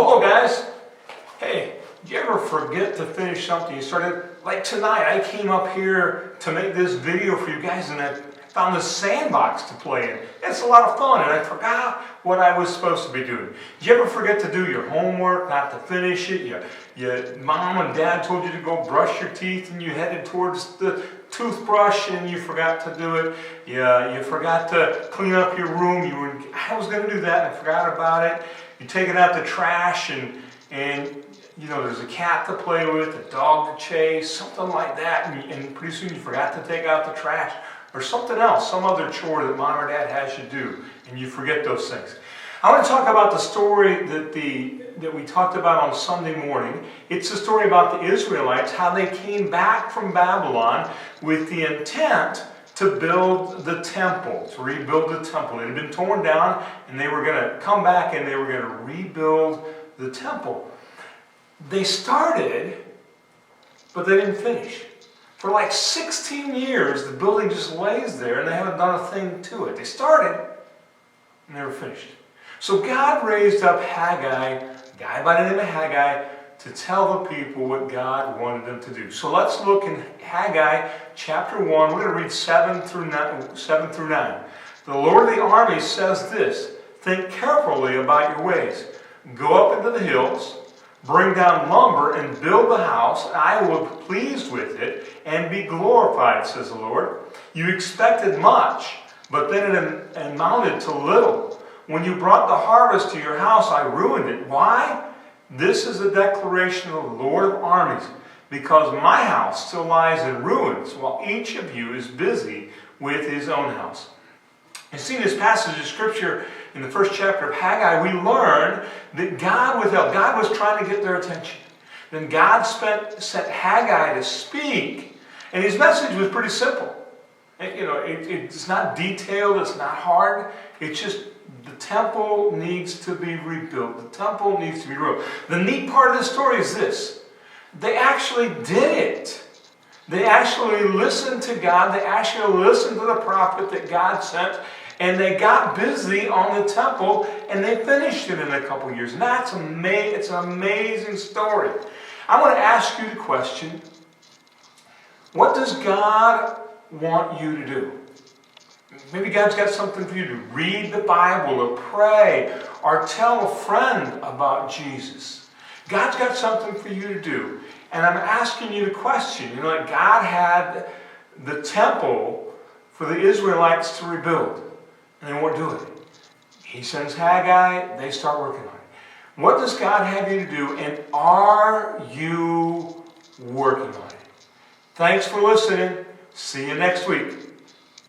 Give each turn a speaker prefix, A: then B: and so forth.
A: Well, hello guys. Hey, did you ever forget to finish something you started? Like tonight, I came up here to make this video for you guys and I found this sandbox to play in. It's a lot of fun and I forgot what I was supposed to be doing. Did you ever forget to do your homework, not to finish it? Your mom and dad told you to go brush your teeth and you headed towards the toothbrush and you forgot to do it. You forgot to clean up your room. I was going to do that and I forgot about it. You take it out the trash and you know there's a cat to play with, a dog to chase, something like that, and pretty soon you forgot to take out the trash or something else, some other chore that mom or dad has you do, and you forget those things. I want to talk about the story that we talked about on Sunday morning. It's the story about the Israelites, how they came back from Babylon with the intent to build the temple, to rebuild the temple. It had been torn down, and they were going to come back and they were going to rebuild the temple. They started, but they didn't finish. For like 16 years, the building just lays there, and they haven't done a thing to it. They started, and never finished. So God raised up Haggai, a guy by the name of Haggai, to tell the people what God wanted them to do. So let's look in Haggai chapter 1. We're going to read 7 through 9. The Lord of the armies says this: think carefully about your ways. Go up into the hills, bring down lumber, and build the house. I will be pleased with it and be glorified, says the Lord. You expected much, but then it amounted to little. When you brought the harvest to your house, I ruined it. Why? This is a declaration of the Lord of armies, because my house still lies in ruins, while each of you is busy with his own house. And see, in this passage of Scripture, in the first chapter of Haggai, we learn that God withheld. God was trying to get their attention. Then God sent Haggai to speak, and his message was pretty simple. It's not detailed, it's not hard. It's just the temple needs to be rebuilt. The temple needs to be rebuilt. The neat part of the story is this: they actually did it. They actually listened to God. They actually listened to the prophet that God sent. And they got busy on the temple. And they finished it in a couple years. And it's an amazing story. I want to ask you the question: what does God want you to do? Maybe God's got something for you to read the Bible or pray or tell a friend about Jesus. God's got something for you to do. And I'm asking you the question, like God had the temple for the Israelites to rebuild, and they weren't doing it. He sends Haggai, they start working on it. What does God have you to do, and are you working on it? Thanks for listening. See you next week.